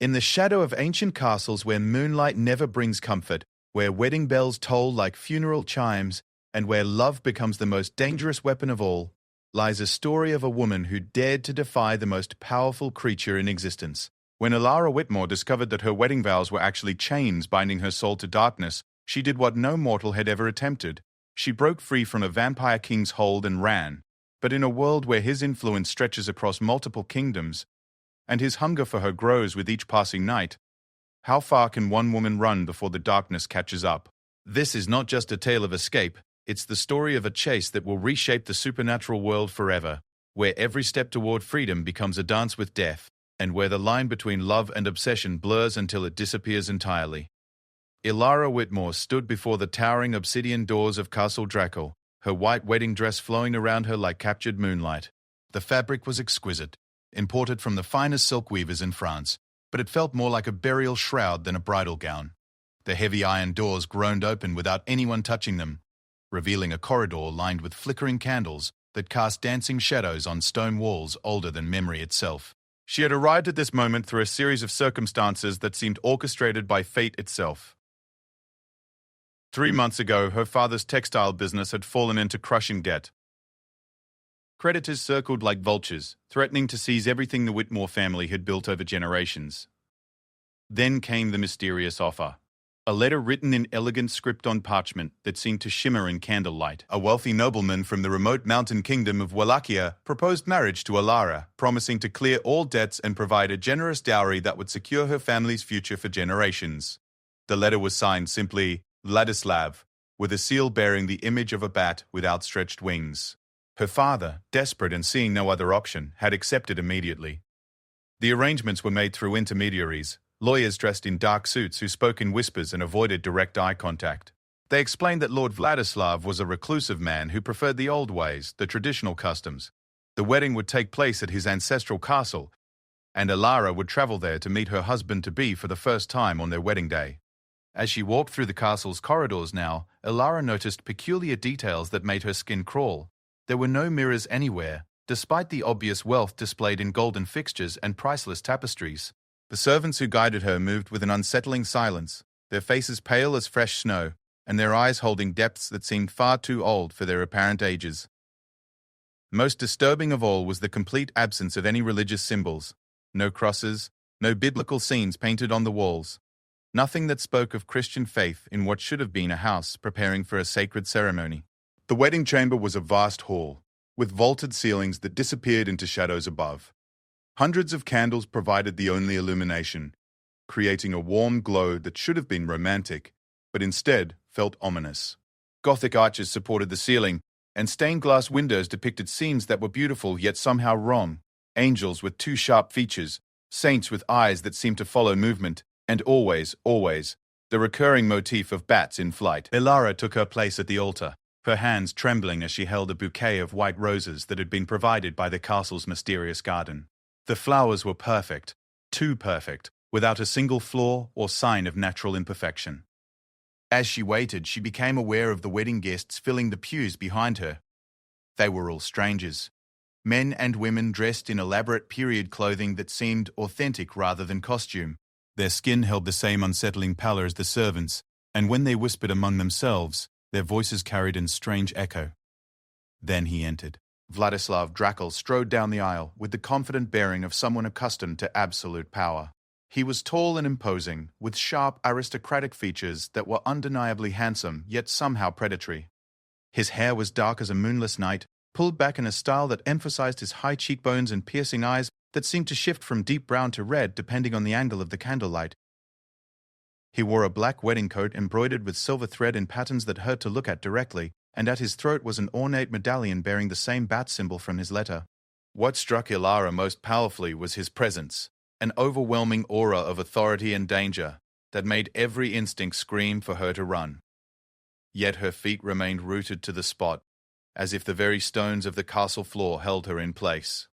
In the shadow of ancient castles where moonlight never brings comfort, where wedding bells toll like funeral chimes, and where love becomes the most dangerous weapon of all, lies a story of a woman who dared to defy the most powerful creature in existence. When Alara Whitmore discovered that her wedding vows were actually chains binding her soul to darkness, she did what no mortal had ever attempted. She broke free from a vampire king's hold and ran. But in a world where his influence stretches across multiple kingdoms, and his hunger for her grows with each passing night, how far can one woman run before the darkness catches up? This is not just a tale of escape, it's the story of a chase that will reshape the supernatural world forever, where every step toward freedom becomes a dance with death, and where the line between love and obsession blurs until it disappears entirely. Alara Whitmore stood before the towering obsidian doors of Castle Draco, her white wedding dress flowing around her like captured moonlight. The fabric was exquisite, imported from the finest silk weavers in France, but it felt more like a burial shroud than a bridal gown. The heavy iron doors groaned open without anyone touching them, revealing a corridor lined with flickering candles that cast dancing shadows on stone walls older than memory itself. She had arrived at this moment through a series of circumstances that seemed orchestrated by fate itself. 3 months ago, her father's textile business had fallen into crushing debt. Creditors circled like vultures, threatening to seize everything the Whitmore family had built over generations. Then came the mysterious offer. A letter written in elegant script on parchment that seemed to shimmer in candlelight. A wealthy nobleman from the remote mountain kingdom of Wallachia proposed marriage to Alara, promising to clear all debts and provide a generous dowry that would secure her family's future for generations. The letter was signed simply Vladislav, with a seal bearing the image of a bat with outstretched wings. Her father, desperate and seeing no other option, had accepted immediately. The arrangements were made through intermediaries, lawyers dressed in dark suits who spoke in whispers and avoided direct eye contact. They explained that Lord Vladislav was a reclusive man who preferred the old ways, the traditional customs. The wedding would take place at his ancestral castle, and Alara would travel there to meet her husband-to-be for the first time on their wedding day. As she walked through the castle's corridors now, Alara noticed peculiar details that made her skin crawl. There were no mirrors anywhere, despite the obvious wealth displayed in golden fixtures and priceless tapestries. The servants who guided her moved with an unsettling silence, their faces pale as fresh snow, and their eyes holding depths that seemed far too old for their apparent ages. Most disturbing of all was the complete absence of any religious symbols. No crosses, no biblical scenes painted on the walls. Nothing that spoke of Christian faith in what should have been a house preparing for a sacred ceremony. The wedding chamber was a vast hall, with vaulted ceilings that disappeared into shadows above. Hundreds of candles provided the only illumination, creating a warm glow that should have been romantic, but instead felt ominous. Gothic arches supported the ceiling, and stained glass windows depicted scenes that were beautiful yet somehow wrong. Angels with two sharp features, saints with eyes that seemed to follow movement, and always, the recurring motif of bats in flight. Alara took her place at the altar, her hands trembling as she held a bouquet of white roses that had been provided by the castle's mysterious garden. The flowers were perfect, too perfect, without a single flaw or sign of natural imperfection. As she waited, she became aware of the wedding guests filling the pews behind her. They were all strangers. Men and women dressed in elaborate period clothing that seemed authentic rather than costume. Their skin held the same unsettling pallor as the servants, and when they whispered among themselves, their voices carried in strange echo. Then he entered. Vladislav Draco strode down the aisle with the confident bearing of someone accustomed to absolute power. He was tall and imposing, with sharp aristocratic features that were undeniably handsome yet somehow predatory. His hair was dark as a moonless night, pulled back in a style that emphasized his high cheekbones and piercing eyes that seemed to shift from deep brown to red depending on the angle of the candlelight. He wore a black wedding coat embroidered with silver thread in patterns that hurt to look at directly, and at his throat was an ornate medallion bearing the same bat symbol from his letter. What struck Alara most powerfully was his presence, an overwhelming aura of authority and danger that made every instinct scream for her to run. Yet her feet remained rooted to the spot, as if the very stones of the castle floor held her in place.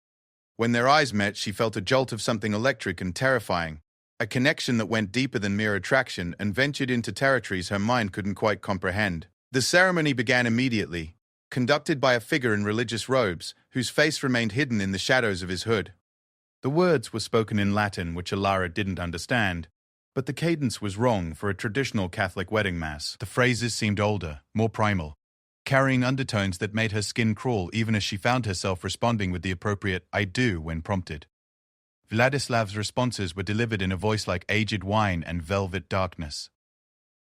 When their eyes met, she felt a jolt of something electric and terrifying, a connection that went deeper than mere attraction and ventured into territories her mind couldn't quite comprehend. The ceremony began immediately, conducted by a figure in religious robes, whose face remained hidden in the shadows of his hood. The words were spoken in Latin, which Alara didn't understand, but the cadence was wrong for a traditional Catholic wedding mass. The phrases seemed older, more primal, carrying undertones that made her skin crawl even as she found herself responding with the appropriate "I do" when prompted. Vladislav's responses were delivered in a voice like aged wine and velvet darkness.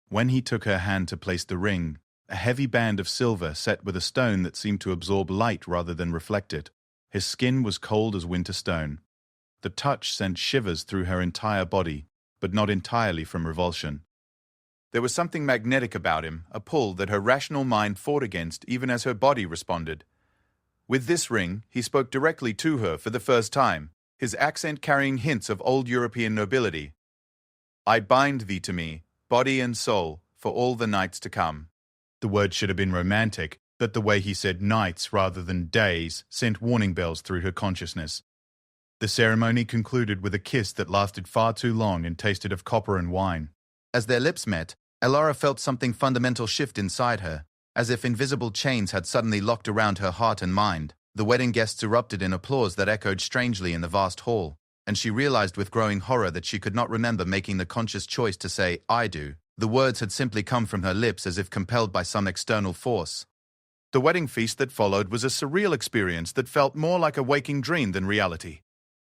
When he took her hand to place the ring, a heavy band of silver set with a stone that seemed to absorb light rather than reflect it. His skin was cold as winter stone. The touch sent shivers through her entire body, but not entirely from revulsion. There was something magnetic about him, a pull that her rational mind fought against even as her body responded. With this ring, he spoke directly to her for the first time, his accent carrying hints of old European nobility. "I bind thee to me, body and soul, for all the nights to come." The word should have been romantic, but the way he said nights rather than days sent warning bells through her consciousness. The ceremony concluded with a kiss that lasted far too long and tasted of copper and wine. As their lips met, Alara felt something fundamental shift inside her, as if invisible chains had suddenly locked around her heart and mind. The wedding guests erupted in applause that echoed strangely in the vast hall, and she realized with growing horror that she could not remember making the conscious choice to say, "I do." The words had simply come from her lips as if compelled by some external force. The wedding feast that followed was a surreal experience that felt more like a waking dream than reality.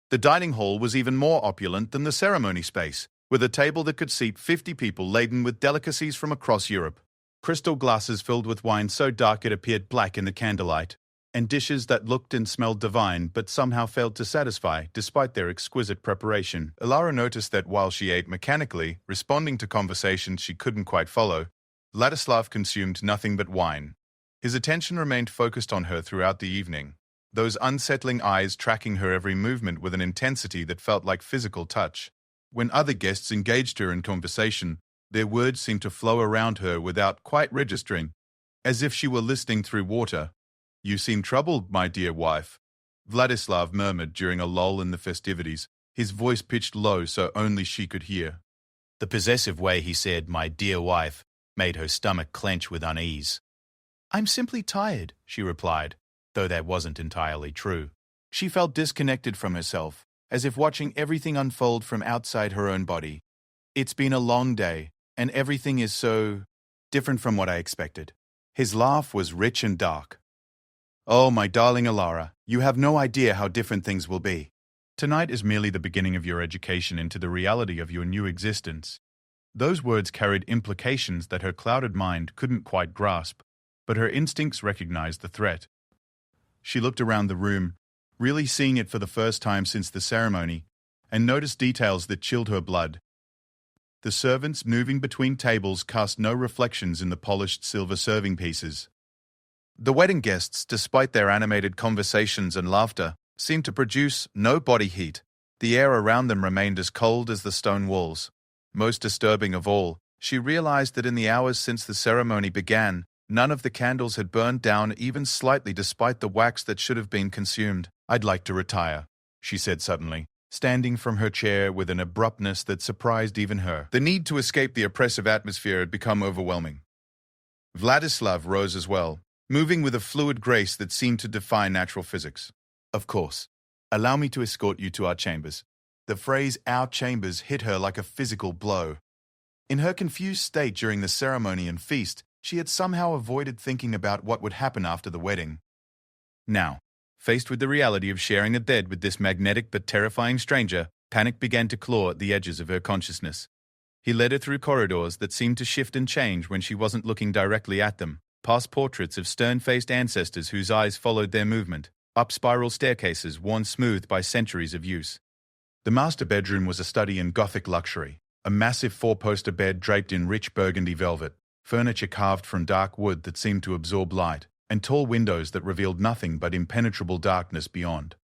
The dining hall was even more opulent than the ceremony space, with a table that could seat 50 people laden with delicacies from across Europe. Crystal glasses filled with wine so dark it appeared black in the candlelight, and dishes that looked and smelled divine but somehow failed to satisfy despite their exquisite preparation. Alara noticed that while she ate mechanically, responding to conversations she couldn't quite follow, Vladislav consumed nothing but wine. His attention remained focused on her throughout the evening, those unsettling eyes tracking her every movement with an intensity that felt like physical touch. When other guests engaged her in conversation, their words seemed to flow around her without quite registering, as if she were listening through water. "You seem troubled, my dear wife," Vladislav murmured during a lull in the festivities, his voice pitched low so only she could hear. The possessive way he said, "my dear wife," made her stomach clench with unease. "I'm simply tired," she replied, though that wasn't entirely true. She felt disconnected from herself, as if watching everything unfold from outside her own body. "It's been a long day, and everything is so different from what I expected." His laugh was rich and dark. "Oh, my darling Alara, you have no idea how different things will be. Tonight is merely the beginning of your education into the reality of your new existence." Those words carried implications that her clouded mind couldn't quite grasp, but her instincts recognized the threat. She looked around the room, really seeing it for the first time since the ceremony, and noticed details that chilled her blood. The servants moving between tables cast no reflections in the polished silver serving pieces. The wedding guests, despite their animated conversations and laughter, seemed to produce no body heat. The air around them remained as cold as the stone walls. Most disturbing of all, she realized that in the hours since the ceremony began, none of the candles had burned down even slightly despite the wax that should have been consumed. "I'd like to retire," she said suddenly, standing from her chair with an abruptness that surprised even her. The need to escape the oppressive atmosphere had become overwhelming. Vladislav rose as well, moving with a fluid grace that seemed to defy natural physics. "Of course. Allow me to escort you to our chambers." The phrase "our chambers" hit her like a physical blow. In her confused state during the ceremony and feast, she had somehow avoided thinking about what would happen after the wedding. Now, faced with the reality of sharing a bed with this magnetic but terrifying stranger, panic began to claw at the edges of her consciousness. He led her through corridors that seemed to shift and change when she wasn't looking directly at them, past portraits of stern-faced ancestors whose eyes followed their movement, up spiral staircases worn smooth by centuries of use. The master bedroom was a study in Gothic luxury, a massive four-poster bed draped in rich burgundy velvet, furniture carved from dark wood that seemed to absorb light, and tall windows that revealed nothing but impenetrable darkness beyond.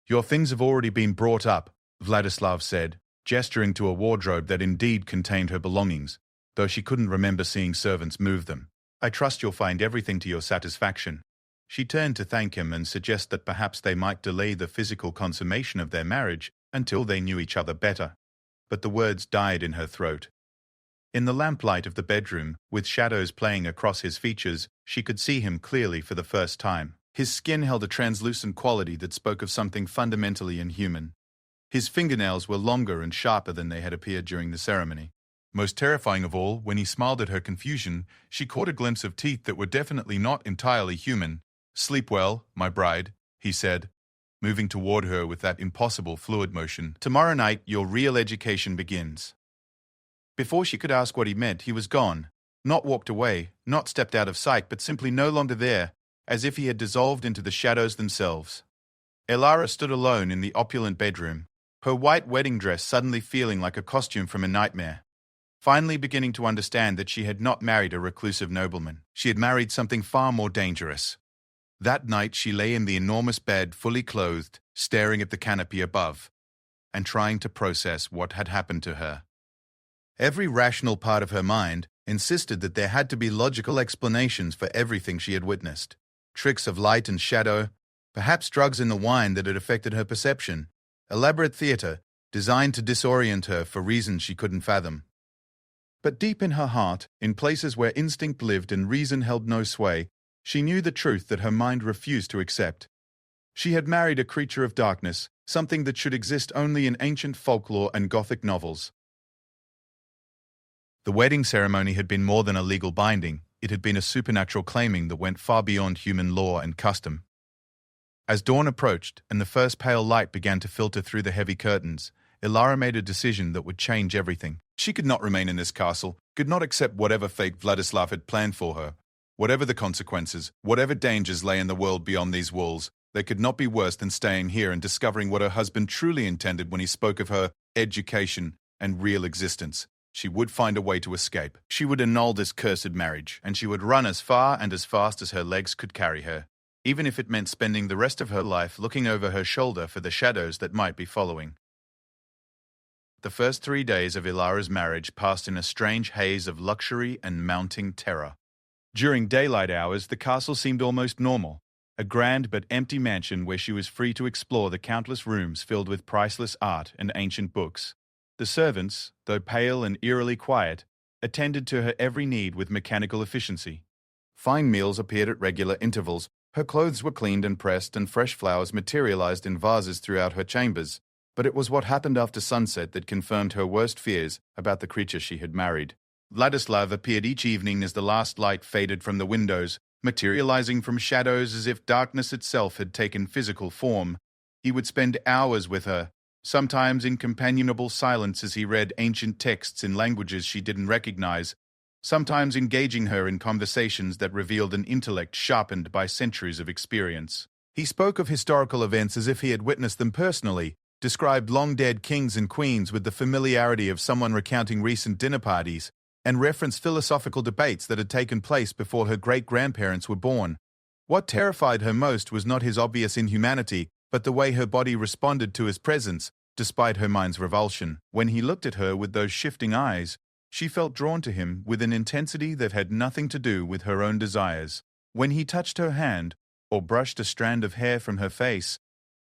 "Your things have already been brought up," Vladislav said, gesturing to a wardrobe that indeed contained her belongings, though she couldn't remember seeing servants move them. "I trust you'll find everything to your satisfaction." She turned to thank him and suggest that perhaps they might delay the physical consummation of their marriage until they knew each other better. But the words died in her throat. In the lamplight of the bedroom, with shadows playing across his features, she could see him clearly for the first time. His skin held a translucent quality that spoke of something fundamentally inhuman. His fingernails were longer and sharper than they had appeared during the ceremony. Most terrifying of all, when he smiled at her confusion, she caught a glimpse of teeth that were definitely not entirely human. "Sleep well, my bride," he said, moving toward her with that impossible fluid motion. "Tomorrow night, your real education begins." Before she could ask what he meant, he was gone. Not walked away, not stepped out of sight, but simply no longer there, as if he had dissolved into the shadows themselves. Elara stood alone in the opulent bedroom, her white wedding dress suddenly feeling like a costume from a nightmare. Finally beginning to understand that she had not married a reclusive nobleman. She had married something far more dangerous. That night she lay in the enormous bed, fully clothed, staring at the canopy above, and trying to process what had happened to her. Every rational part of her mind insisted that there had to be logical explanations for everything she had witnessed. Tricks of light and shadow, perhaps drugs in the wine that had affected her perception, elaborate theater designed to disorient her for reasons she couldn't fathom. But deep in her heart, in places where instinct lived and reason held no sway, she knew the truth that her mind refused to accept. She had married a creature of darkness, something that should exist only in ancient folklore and Gothic novels. The wedding ceremony had been more than a legal binding. It had been a supernatural claiming that went far beyond human law and custom. As dawn approached and the first pale light began to filter through the heavy curtains, Elara made a decision that would change everything. She could not remain in this castle, could not accept whatever fate Vladislav had planned for her. Whatever the consequences, whatever dangers lay in the world beyond these walls, they could not be worse than staying here and discovering what her husband truly intended when he spoke of her education and real existence. She would find a way to escape. She would annul this cursed marriage, and she would run as far and as fast as her legs could carry her, even if it meant spending the rest of her life looking over her shoulder for the shadows that might be following. The first 3 days of Ilara's marriage passed in a strange haze of luxury and mounting terror. During daylight hours, the castle seemed almost normal, a grand but empty mansion where she was free to explore the countless rooms filled with priceless art and ancient books. The servants, though pale and eerily quiet, attended to her every need with mechanical efficiency. Fine meals appeared at regular intervals, her clothes were cleaned and pressed, and fresh flowers materialized in vases throughout her chambers. But it was what happened after sunset that confirmed her worst fears about the creature she had married. Vladislav appeared each evening as the last light faded from the windows, materializing from shadows as if darkness itself had taken physical form. He would spend hours with her, sometimes in companionable silence as he read ancient texts in languages she didn't recognize, sometimes engaging her in conversations that revealed an intellect sharpened by centuries of experience. He spoke of historical events as if he had witnessed them personally, described long-dead kings and queens with the familiarity of someone recounting recent dinner parties, and referenced philosophical debates that had taken place before her great-grandparents were born. What terrified her most was not his obvious inhumanity, but the way her body responded to his presence, despite her mind's revulsion. When he looked at her with those shifting eyes, she felt drawn to him with an intensity that had nothing to do with her own desires. When he touched her hand, or brushed a strand of hair from her face,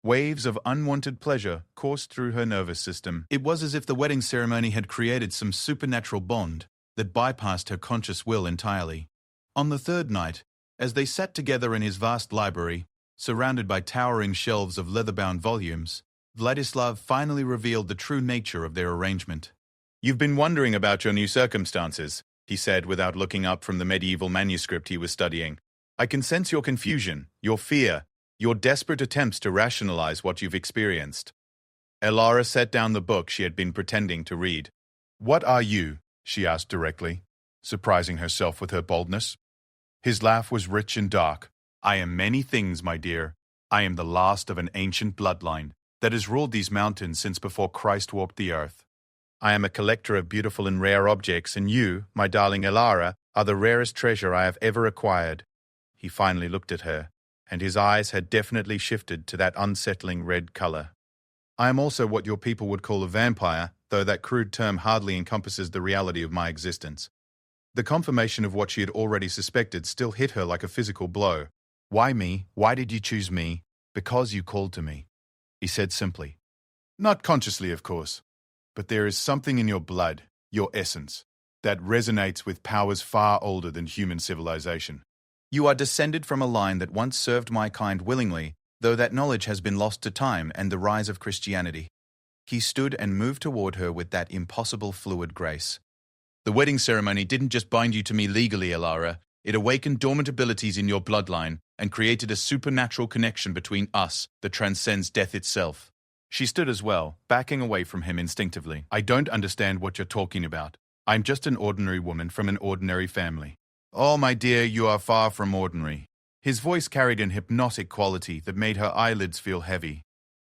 waves of unwanted pleasure coursed through her nervous system. It was as if the wedding ceremony had created some supernatural bond that bypassed her conscious will entirely. On the third night, as they sat together in his vast library, surrounded by towering shelves of leather-bound volumes, Vladislav finally revealed the true nature of their arrangement. "You've been wondering about your new circumstances," he said without looking up from the medieval manuscript he was studying. "I can sense your confusion, your fear, your desperate attempts to rationalize what you've experienced." Elara set down the book she had been pretending to read. "What are you?" she asked directly, surprising herself with her boldness. His laugh was rich and dark. "I am many things, my dear. I am the last of an ancient bloodline that has ruled these mountains since before Christ walked the earth. I am a collector of beautiful and rare objects, and you, my darling Elara, are the rarest treasure I have ever acquired." He finally looked at her, and his eyes had definitely shifted to that unsettling red color. "I am also what your people would call a vampire, though that crude term hardly encompasses the reality of my existence." The confirmation of what she had already suspected still hit her like a physical blow. "Why me? Why did you choose me?" "Because you called to me," he said simply. "Not consciously, of course. But there is something in your blood, your essence, that resonates with powers far older than human civilization. You are descended from a line that once served my kind willingly, though that knowledge has been lost to time and the rise of Christianity. He stood and moved toward her with that impossible fluid grace. The wedding ceremony didn't just bind you to me legally, Elara. It awakened dormant abilities in your bloodline and created a supernatural connection between us that transcends death itself. She stood as well, backing away from him instinctively. I don't understand what you're talking about. I'm just an ordinary woman from an ordinary family. Oh, my dear, you are far from ordinary. His voice carried an hypnotic quality that made her eyelids feel heavy.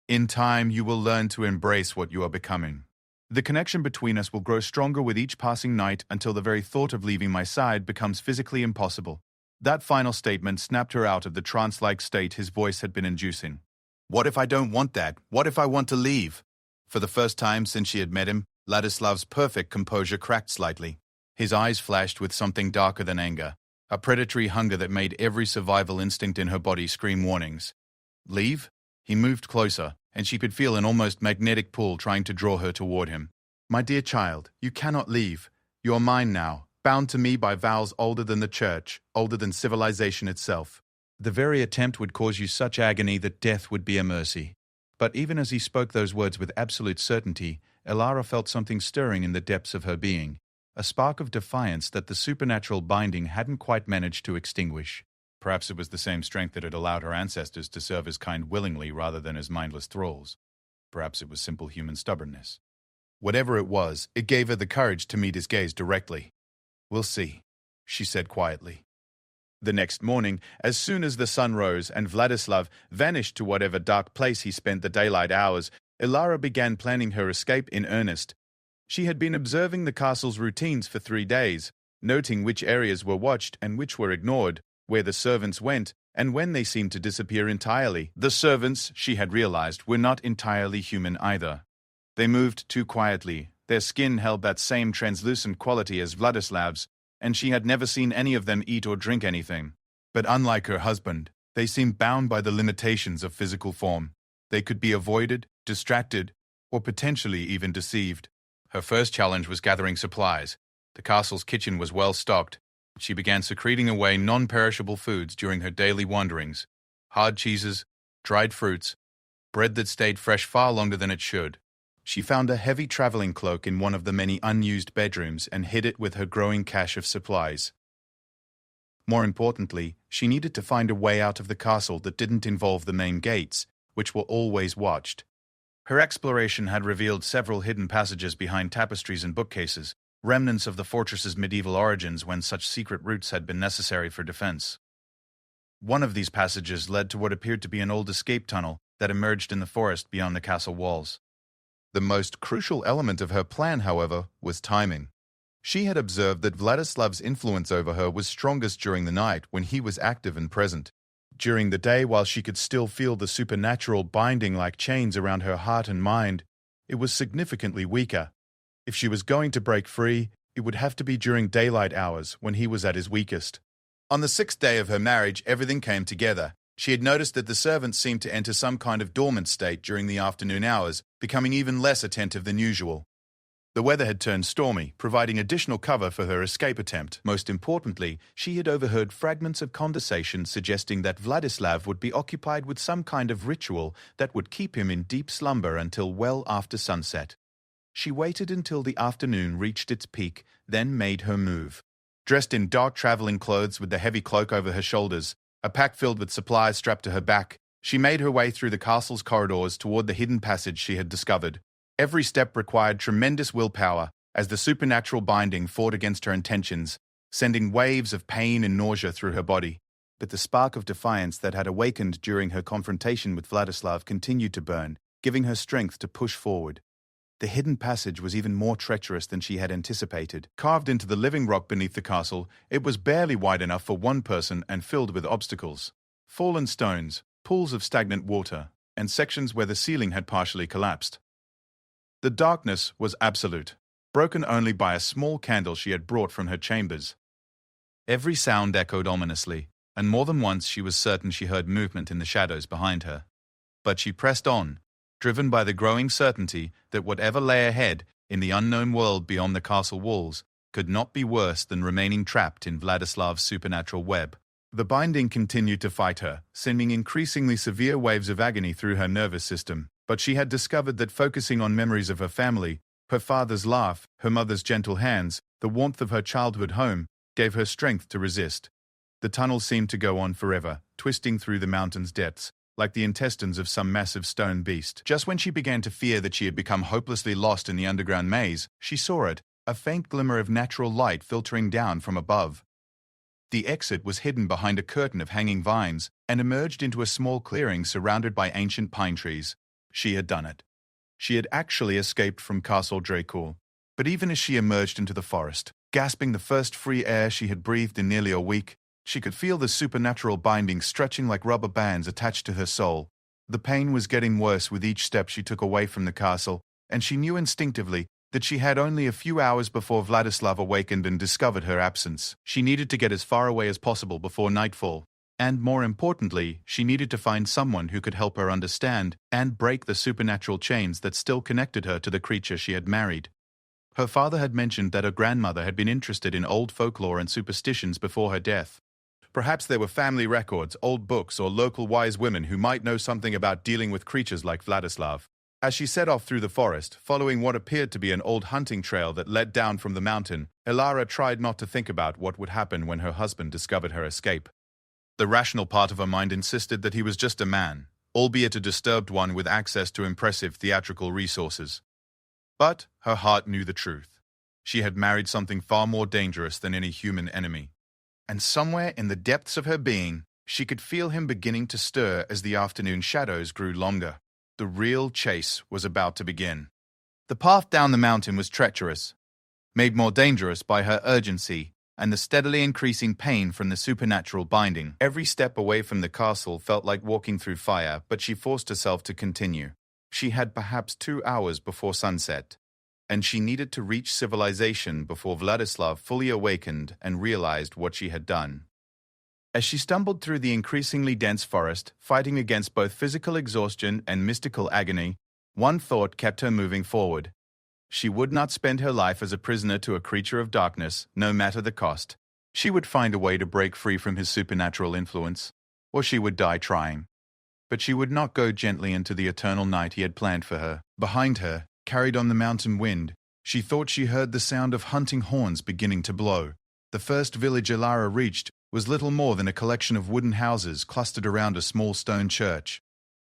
In time, you will learn to embrace what you are becoming. The connection between us will grow stronger with each passing night until the very thought of leaving my side becomes physically impossible. That final statement snapped her out of the trance-like state his voice had been inducing. What if I don't want that? What if I want to leave? For the first time since she had met him, Ladislav's perfect composure cracked slightly. His eyes flashed with something darker than anger, a predatory hunger that made every survival instinct in her body scream warnings. Leave? He moved closer, and she could feel an almost magnetic pull trying to draw her toward him. My dear child, you cannot leave. You are mine now, bound to me by vows older than the church, older than civilization itself. The very attempt would cause you such agony that death would be a mercy. But even as he spoke those words with absolute certainty, Elara felt something stirring in the depths of her being, a spark of defiance that the supernatural binding hadn't quite managed to extinguish. Perhaps it was the same strength that had allowed her ancestors to serve as kind willingly rather than as mindless thralls. Perhaps it was simple human stubbornness. Whatever it was, it gave her the courage to meet his gaze directly. We'll see, she said quietly. The next morning, as soon as the sun rose and Vladislav vanished to whatever dark place he spent the daylight hours, Elara began planning her escape in earnest. She had been observing the castle's routines for 3 days, noting which areas were watched and which were ignored, where the servants went, and when they seemed to disappear entirely. The servants, she had realized, were not entirely human either. They moved too quietly, their skin held that same translucent quality as Vladislav's, and she had never seen any of them eat or drink anything. But unlike her husband, they seemed bound by the limitations of physical form. They could be avoided, distracted, or potentially even deceived. Her first challenge was gathering supplies. The castle's kitchen was well stocked. She began secreting away non-perishable foods during her daily wanderings. Hard cheeses, dried fruits, bread that stayed fresh far longer than it should. She found a heavy traveling cloak in one of the many unused bedrooms and hid it with her growing cache of supplies. More importantly, she needed to find a way out of the castle that didn't involve the main gates, which were always watched. Her exploration had revealed several hidden passages behind tapestries and bookcases, remnants of the fortress's medieval origins when such secret routes had been necessary for defense. One of these passages led to what appeared to be an old escape tunnel that emerged in the forest beyond the castle walls. The most crucial element of her plan, however, was timing. She had observed that Vladislav's influence over her was strongest during the night when he was active and present. During the day, while she could still feel the supernatural binding like chains around her heart and mind, it was significantly weaker. If she was going to break free, it would have to be during daylight hours when he was at his weakest. On the 6th day of her marriage, everything came together. She had noticed that the servants seemed to enter some kind of dormant state during the afternoon hours, becoming even less attentive than usual. The weather had turned stormy, providing additional cover for her escape attempt. Most importantly, she had overheard fragments of conversation suggesting that Vladislav would be occupied with some kind of ritual that would keep him in deep slumber until well after sunset. She waited until the afternoon reached its peak, then made her move. Dressed in dark traveling clothes with the heavy cloak over her shoulders, a pack filled with supplies strapped to her back, she made her way through the castle's corridors toward the hidden passage she had discovered. Every step required tremendous willpower as the supernatural binding fought against her intentions, sending waves of pain and nausea through her body. But the spark of defiance that had awakened during her confrontation with Vladislav continued to burn, giving her strength to push forward. The hidden passage was even more treacherous than she had anticipated. Carved into the living rock beneath the castle, it was barely wide enough for one person and filled with obstacles. Fallen stones, pools of stagnant water, and sections where the ceiling had partially collapsed. The darkness was absolute, broken only by a small candle she had brought from her chambers. Every sound echoed ominously, and more than once she was certain she heard movement in the shadows behind her. But she pressed on, driven by the growing certainty that whatever lay ahead in the unknown world beyond the castle walls could not be worse than remaining trapped in Vladislav's supernatural web. The binding continued to fight her, sending increasingly severe waves of agony through her nervous system. But she had discovered that focusing on memories of her family, her father's laugh, her mother's gentle hands, the warmth of her childhood home, gave her strength to resist. The tunnel seemed to go on forever, twisting through the mountain's depths, like the intestines of some massive stone beast. Just when she began to fear that she had become hopelessly lost in the underground maze, she saw it, a faint glimmer of natural light filtering down from above. The exit was hidden behind a curtain of hanging vines and emerged into a small clearing surrounded by ancient pine trees. She had done it. She had actually escaped from Castle Dracour. But even as she emerged into the forest, gasping the first free air she had breathed in nearly a week, she could feel the supernatural binding stretching like rubber bands attached to her soul. The pain was getting worse with each step she took away from the castle, and she knew instinctively that she had only a few hours before Vladislav awakened and discovered her absence. She needed to get as far away as possible before nightfall, and more importantly, she needed to find someone who could help her understand and break the supernatural chains that still connected her to the creature she had married. Her father had mentioned that her grandmother had been interested in old folklore and superstitions before her death. Perhaps there were family records, old books, or local wise women who might know something about dealing with creatures like Vladislav. As she set off through the forest, following what appeared to be an old hunting trail that led down from the mountain, Elara tried not to think about what would happen when her husband discovered her escape. The rational part of her mind insisted that he was just a man, albeit a disturbed one with access to impressive theatrical resources. But her heart knew the truth. She had married something far more dangerous than any human enemy. And somewhere in the depths of her being, she could feel him beginning to stir as the afternoon shadows grew longer. The real chase was about to begin. The path down the mountain was treacherous, made more dangerous by her urgency and the steadily increasing pain from the supernatural binding. Every step away from the castle felt like walking through fire, but she forced herself to continue. She had perhaps 2 hours before sunset, and she needed to reach civilization before Vladislav fully awakened and realized what she had done. As she stumbled through the increasingly dense forest, fighting against both physical exhaustion and mystical agony, one thought kept her moving forward. She would not spend her life as a prisoner to a creature of darkness, no matter the cost. She would find a way to break free from his supernatural influence, or she would die trying. But she would not go gently into the eternal night he had planned for her. Behind her, carried on the mountain wind, she thought she heard the sound of hunting horns beginning to blow. The first village Elara reached was little more than a collection of wooden houses clustered around a small stone church.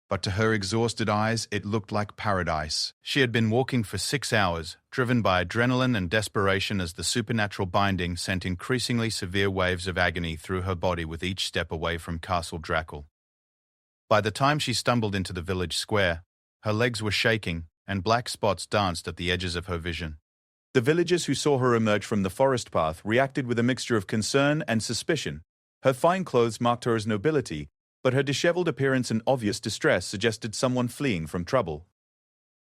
But to her exhausted eyes, it looked like paradise. She had been walking for 6 hours, driven by adrenaline and desperation as the supernatural binding sent increasingly severe waves of agony through her body with each step away from Castle Dracour. By the time she stumbled into the village square, her legs were shaking, and black spots danced at the edges of her vision. The villagers who saw her emerge from the forest path reacted with a mixture of concern and suspicion. Her fine clothes marked her as nobility, but her disheveled appearance and obvious distress suggested someone fleeing from trouble.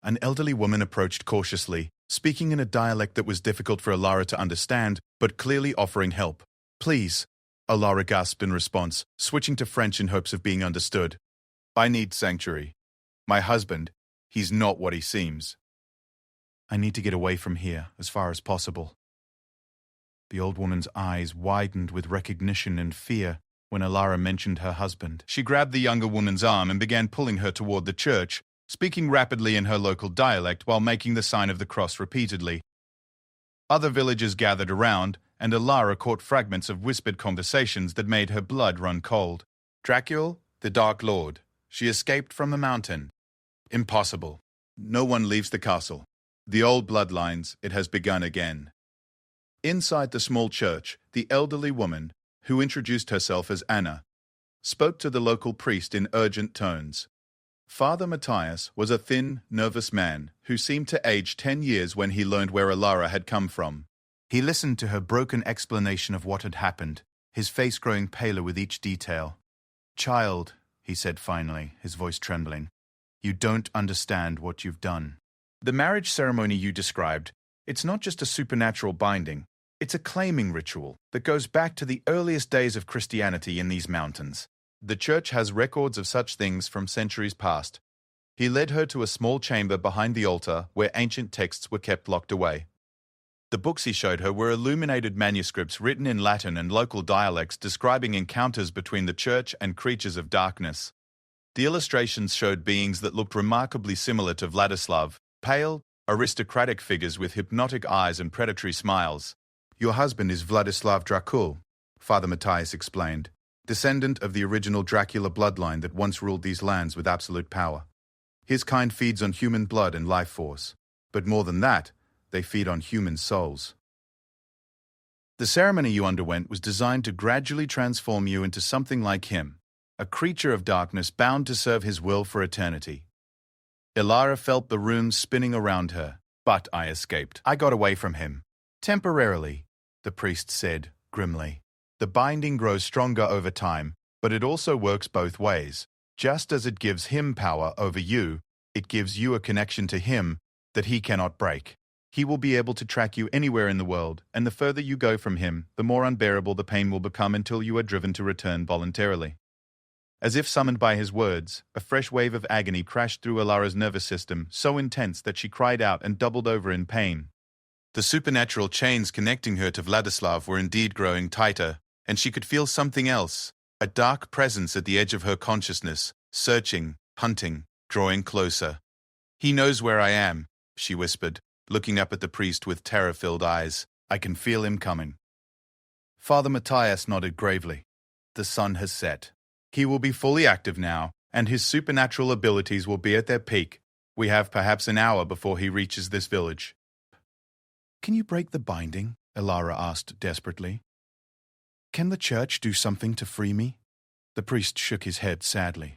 An elderly woman approached cautiously, speaking in a dialect that was difficult for Elara to understand, but clearly offering help. "Please," Elara gasped in response, switching to French in hopes of being understood. "I need sanctuary. My husband, he's not what he seems. I need to get away from here as far as possible." The old woman's eyes widened with recognition and fear when Elara mentioned her husband. She grabbed the younger woman's arm and began pulling her toward the church, speaking rapidly in her local dialect while making the sign of the cross repeatedly. Other villagers gathered around, and Elara caught fragments of whispered conversations that made her blood run cold. "Dracul, the Dark Lord. She escaped from the mountain. Impossible. No one leaves the castle. The old bloodlines, it has begun again." Inside the small church, the elderly woman, who introduced herself as Anna, spoke to the local priest in urgent tones. Father Matthias was a thin, nervous man who seemed to age 10 years when he learned where Elara had come from. He listened to her broken explanation of what had happened, his face growing paler with each detail. "Child," he said finally, his voice trembling, "you don't understand what you've done. The marriage ceremony you described, it's not just a supernatural binding. It's a claiming ritual that goes back to the earliest days of Christianity in these mountains. The church has records of such things from centuries past." He led her to a small chamber behind the altar where ancient texts were kept locked away. The books he showed her were illuminated manuscripts written in Latin and local dialects describing encounters between the church and creatures of darkness. The illustrations showed beings that looked remarkably similar to Vladislav, pale, aristocratic figures with hypnotic eyes and predatory smiles. Your husband is Vladislav Dracul, Father Matthias explained, descendant of the original Dracula bloodline that once ruled these lands with absolute power. His kind feeds on human blood and life force, but more than that, they feed on human souls. The ceremony you underwent was designed to gradually transform you into something like him, a creature of darkness bound to serve his will for eternity. Ilara felt the rooms spinning around her, but I escaped. I got away from him. Temporarily, the priest said, grimly. The binding grows stronger over time, but it also works both ways. Just as it gives him power over you, it gives you a connection to him that he cannot break. He will be able to track you anywhere in the world, and the further you go from him, the more unbearable the pain will become until you are driven to return voluntarily. As if summoned by his words, a fresh wave of agony crashed through Ilara's nervous system, so intense that she cried out and doubled over in pain. The supernatural chains connecting her to Vladislav were indeed growing tighter, and she could feel something else, a dark presence at the edge of her consciousness, searching, hunting, drawing closer. He knows where I am, she whispered, looking up at the priest with terror-filled eyes. I can feel him coming. Father Matthias nodded gravely. The sun has set. He will be fully active now, and his supernatural abilities will be at their peak. We have perhaps an hour before he reaches this village. Can you break the binding? Ilara asked desperately. Can the church do something to free me? The priest shook his head sadly.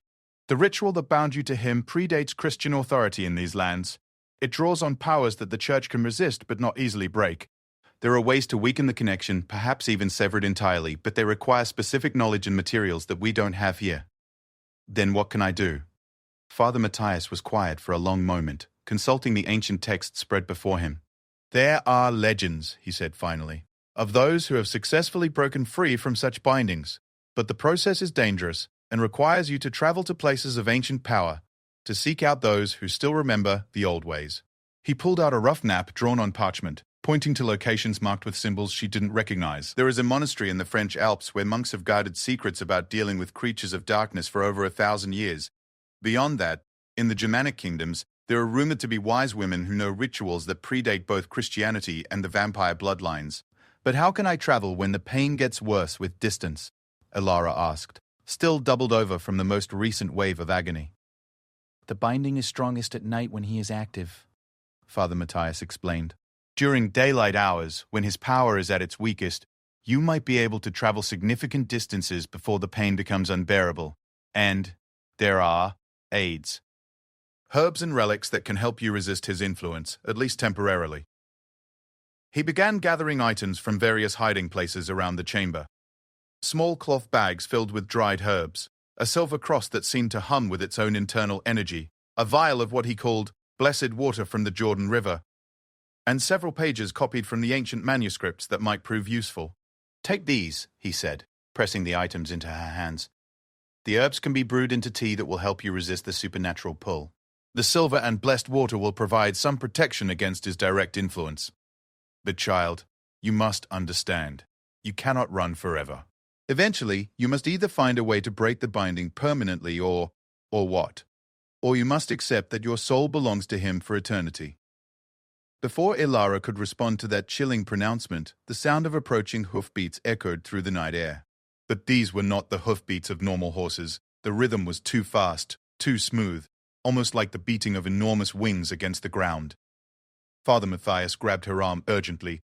The ritual that bound you to him predates Christian authority in these lands. It draws on powers that the church can resist but not easily break. There are ways to weaken the connection, perhaps even sever it entirely, but they require specific knowledge and materials that we don't have here. Then what can I do? Father Matthias was quiet for a long moment, consulting the ancient texts spread before him. There are legends, he said finally, of those who have successfully broken free from such bindings, but the process is dangerous and requires you to travel to places of ancient power to seek out those who still remember the old ways. He pulled out a rough map drawn on parchment, pointing to locations marked with symbols she didn't recognize. There is a monastery in the French Alps where monks have guarded secrets about dealing with creatures of darkness for over 1,000 years. Beyond that, in the Germanic kingdoms, there are rumored to be wise women who know rituals that predate both Christianity and the vampire bloodlines. But how can I travel when the pain gets worse with distance? Ilara asked, still doubled over from the most recent wave of agony. The binding is strongest at night when he is active, Father Matthias explained. During daylight hours, when his power is at its weakest, you might be able to travel significant distances before the pain becomes unbearable. And there are aids. Herbs and relics that can help you resist his influence, at least temporarily. He began gathering items from various hiding places around the chamber. Small cloth bags filled with dried herbs, a silver cross that seemed to hum with its own internal energy, a vial of what he called blessed water from the Jordan River, and several pages copied from the ancient manuscripts that might prove useful. Take these, he said, pressing the items into her hands. The herbs can be brewed into tea that will help you resist the supernatural pull. The silver and blessed water will provide some protection against his direct influence. But child, you must understand, you cannot run forever. Eventually, you must either find a way to break the binding permanently or what? Or you must accept that your soul belongs to him for eternity. Before Ilara could respond to that chilling pronouncement, the sound of approaching hoofbeats echoed through the night air. But these were not the hoofbeats of normal horses. The rhythm was too fast, too smooth, almost like the beating of enormous wings against the ground. Father Matthias grabbed her arm urgently.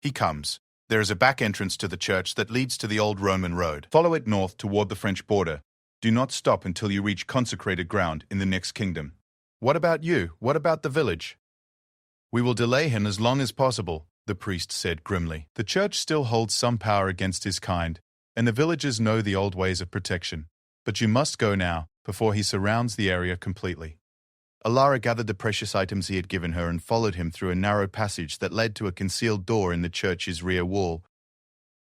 He comes. There is a back entrance to the church that leads to the old Roman road. Follow it north toward the French border. Do not stop until you reach consecrated ground in the next kingdom. What about you? What about the village? We will delay him as long as possible, the priest said grimly. The church still holds some power against his kind, and the villagers know the old ways of protection. But you must go now, before he surrounds the area completely. Ilara gathered the precious items he had given her and followed him through a narrow passage that led to a concealed door in the church's rear wall.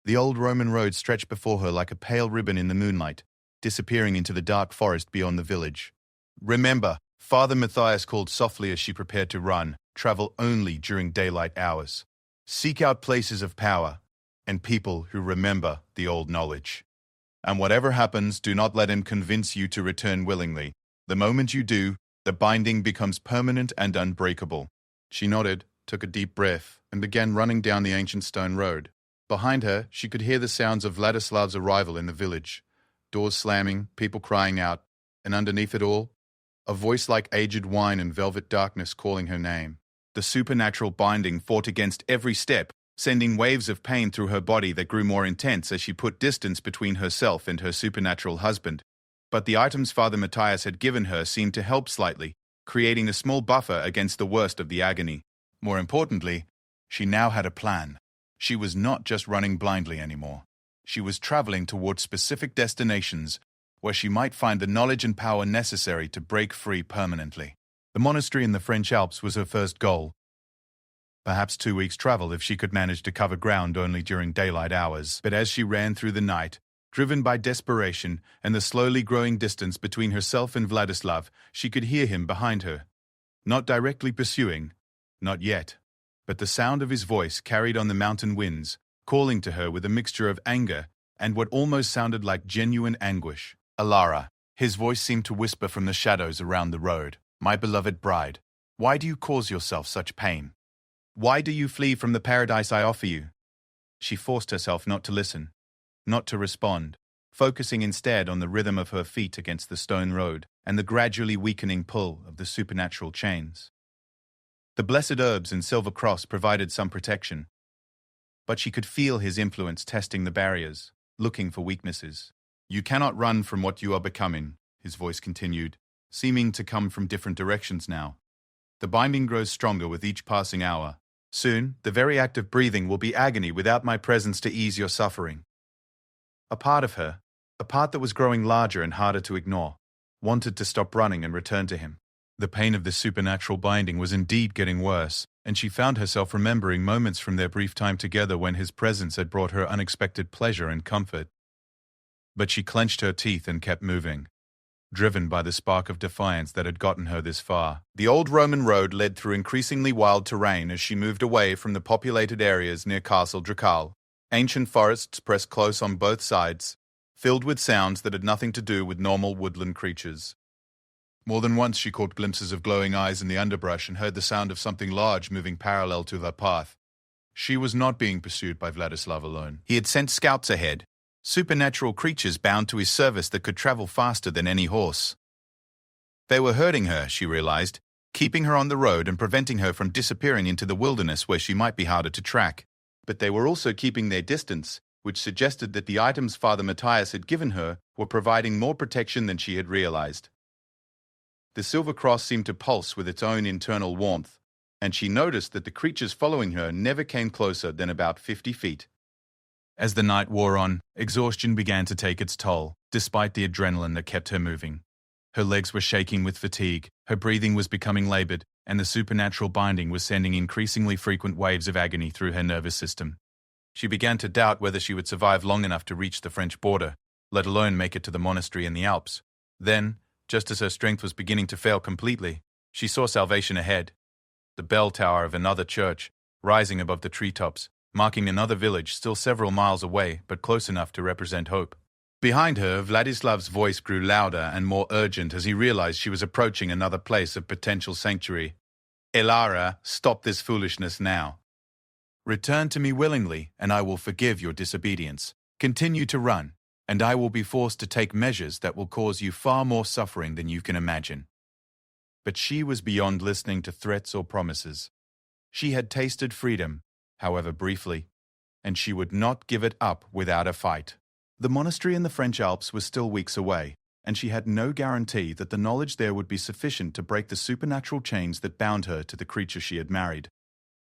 The old Roman road stretched before her like a pale ribbon in the moonlight, disappearing into the dark forest beyond the village. Remember, Father Matthias called softly as she prepared to run, travel only during daylight hours. Seek out places of power and people who remember the old knowledge. And whatever happens, do not let him convince you to return willingly. The moment you do, the binding becomes permanent and unbreakable." She nodded, took a deep breath, and began running down the ancient stone road. Behind her, she could hear the sounds of Vladislav's arrival in the village. Doors slamming, people crying out, and underneath it all, a voice like aged wine in velvet darkness calling her name. The supernatural binding fought against every step, sending waves of pain through her body that grew more intense as she put distance between herself and her supernatural husband. But the items Father Matthias had given her seemed to help slightly, creating a small buffer against the worst of the agony. More importantly, she now had a plan. She was not just running blindly anymore. She was traveling towards specific destinations where she might find the knowledge and power necessary to break free permanently. The monastery in the French Alps was her first goal. Perhaps 2 weeks' travel if she could manage to cover ground only during daylight hours. But as she ran through the night, driven by desperation and the slowly growing distance between herself and Vladislav, she could hear him behind her. Not directly pursuing, not yet, but the sound of his voice carried on the mountain winds, calling to her with a mixture of anger and what almost sounded like genuine anguish. "Alara," his voice seemed to whisper from the shadows around the road. "My beloved bride, why do you cause yourself such pain? Why do you flee from the paradise I offer you?" She forced herself not to listen, not to respond, focusing instead on the rhythm of her feet against the stone road and the gradually weakening pull of the supernatural chains. The blessed herbs and silver cross provided some protection, but she could feel his influence testing the barriers, looking for weaknesses. "You cannot run from what you are becoming," his voice continued, seeming to come from different directions now. "The binding grows stronger with each passing hour. Soon, the very act of breathing will be agony without my presence to ease your suffering." A part of her, a part that was growing larger and harder to ignore, wanted to stop running and return to him. The pain of this supernatural binding was indeed getting worse, and she found herself remembering moments from their brief time together when his presence had brought her unexpected pleasure and comfort. But she clenched her teeth and kept moving, driven by the spark of defiance that had gotten her this far. The old Roman road led through increasingly wild terrain as she moved away from the populated areas near Castle Drakal. Ancient forests pressed close on both sides, filled with sounds that had nothing to do with normal woodland creatures. More than once she caught glimpses of glowing eyes in the underbrush and heard the sound of something large moving parallel to her path. She was not being pursued by Vladislav alone. He had sent scouts ahead, supernatural creatures bound to his service that could travel faster than any horse. They were herding her, she realized, keeping her on the road and preventing her from disappearing into the wilderness where she might be harder to track. But they were also keeping their distance, which suggested that the items Father Matthias had given her were providing more protection than she had realized. The silver cross seemed to pulse with its own internal warmth, and she noticed that the creatures following her never came closer than about 50 feet. As the night wore on, exhaustion began to take its toll, despite the adrenaline that kept her moving. Her legs were shaking with fatigue, her breathing was becoming labored, and the supernatural binding was sending increasingly frequent waves of agony through her nervous system. She began to doubt whether she would survive long enough to reach the French border, let alone make it to the monastery in the Alps. Then, just as her strength was beginning to fail completely, she saw salvation ahead. The bell tower of another church, rising above the treetops, marking another village still several miles away but close enough to represent hope. Behind her, Vladislav's voice grew louder and more urgent as he realized she was approaching another place of potential sanctuary. "Alara, stop this foolishness now. Return to me willingly, and I will forgive your disobedience. Continue to run, and I will be forced to take measures that will cause you far more suffering than you can imagine." But she was beyond listening to threats or promises. She had tasted freedom, however briefly, and she would not give it up without a fight. The monastery in the French Alps was still weeks away, and she had no guarantee that the knowledge there would be sufficient to break the supernatural chains that bound her to the creature she had married.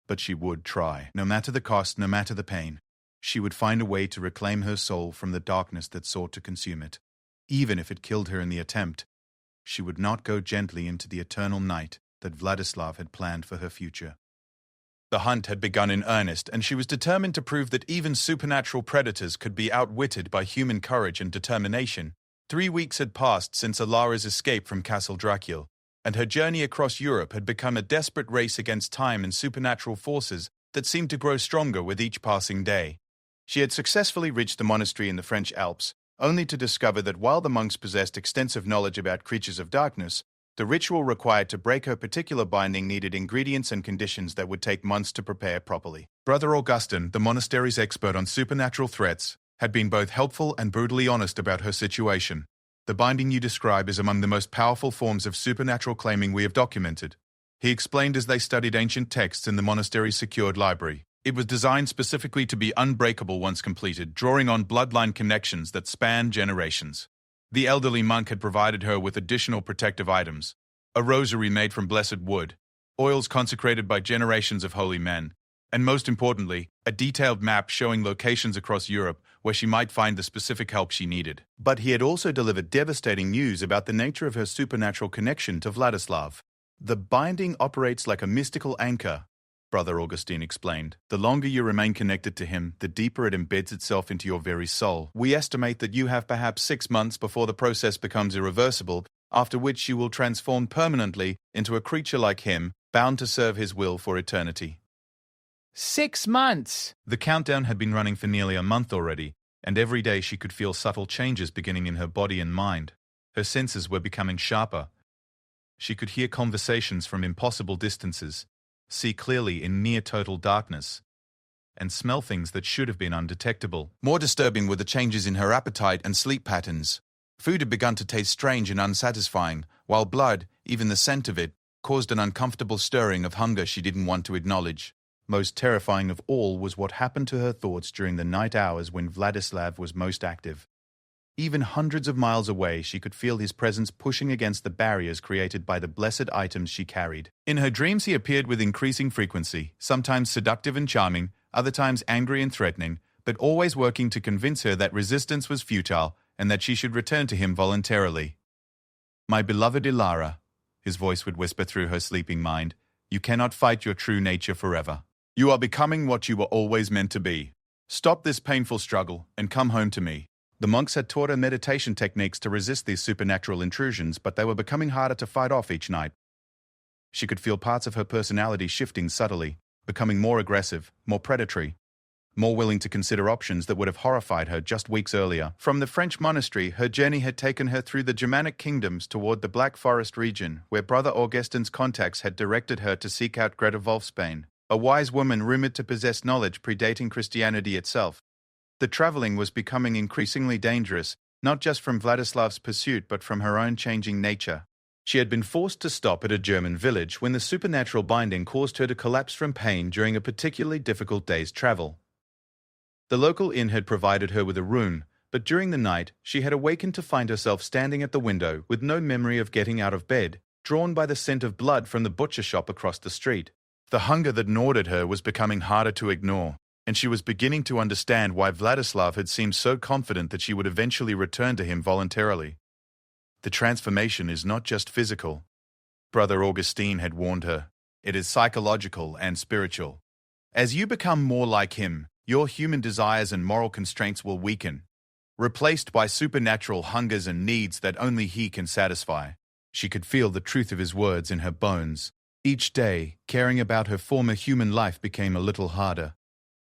But she would try, no matter the cost, no matter the pain. She would find a way to reclaim her soul from the darkness that sought to consume it. Even if it killed her in the attempt, she would not go gently into the eternal night that Vladislav had planned for her future. The hunt had begun in earnest, and she was determined to prove that even supernatural predators could be outwitted by human courage and determination. 3 weeks had passed since Alara's escape from Castle Dracul, and her journey across Europe had become a desperate race against time and supernatural forces that seemed to grow stronger with each passing day. She had successfully reached the monastery in the French Alps, only to discover that while the monks possessed extensive knowledge about creatures of darkness, the ritual required to break her particular binding needed ingredients and conditions that would take months to prepare properly. Brother Augustine, the monastery's expert on supernatural threats, had been both helpful and brutally honest about her situation. The binding you describe is among the most powerful forms of supernatural claiming we have documented, he explained as they studied ancient texts in the monastery's secured library. It was designed specifically to be unbreakable once completed, drawing on bloodline connections that span generations. The elderly monk had provided her with additional protective items: a rosary made from blessed wood, oils consecrated by generations of holy men, and most importantly, a detailed map showing locations across Europe where she might find the specific help she needed. But he had also delivered devastating news about the nature of her supernatural connection to Vladislav. The binding operates like a mystical anchor, Brother Augustine explained. The longer you remain connected to him, the deeper it embeds itself into your very soul. We estimate that you have perhaps 6 months before the process becomes irreversible, after which you will transform permanently into a creature like him, bound to serve his will for eternity. 6 months! The countdown had been running for nearly a month already, and every day she could feel subtle changes beginning in her body and mind. Her senses were becoming sharper. She could hear conversations from impossible distances, see clearly in near-total darkness, and smell things that should have been undetectable. More disturbing were the changes in her appetite and sleep patterns. Food had begun to taste strange and unsatisfying, while blood, even the scent of it, caused an uncomfortable stirring of hunger she didn't want to acknowledge. Most terrifying of all was what happened to her thoughts during the night hours when Vladislav was most active. Even hundreds of miles away, she could feel his presence pushing against the barriers created by the blessed items she carried. In her dreams, he appeared with increasing frequency, sometimes seductive and charming, other times angry and threatening, but always working to convince her that resistance was futile and that she should return to him voluntarily. "My beloved Ilara," his voice would whisper through her sleeping mind, "you cannot fight your true nature forever. You are becoming what you were always meant to be. Stop this painful struggle and come home to me." The monks had taught her meditation techniques to resist these supernatural intrusions, but they were becoming harder to fight off each night. She could feel parts of her personality shifting subtly, becoming more aggressive, more predatory, more willing to consider options that would have horrified her just weeks earlier. From the French monastery, her journey had taken her through the Germanic kingdoms toward the Black Forest region, where Brother Augustine's contacts had directed her to seek out Greta Wolfsbane, a wise woman rumored to possess knowledge predating Christianity itself. The traveling was becoming increasingly dangerous, not just from Vladislav's pursuit but from her own changing nature. She had been forced to stop at a German village when the supernatural binding caused her to collapse from pain during a particularly difficult day's travel. The local inn had provided her with a room, but during the night she had awakened to find herself standing at the window with no memory of getting out of bed, drawn by the scent of blood from the butcher shop across the street. The hunger that gnawed at her was becoming harder to ignore, and she was beginning to understand why Vladislav had seemed so confident that she would eventually return to him voluntarily. The transformation is not just physical. Brother Augustine had warned her. It is psychological and spiritual. As you become more like him, your human desires and moral constraints will weaken, replaced by supernatural hungers and needs that only he can satisfy. She could feel the truth of his words in her bones. Each day, caring about her former human life became a little harder.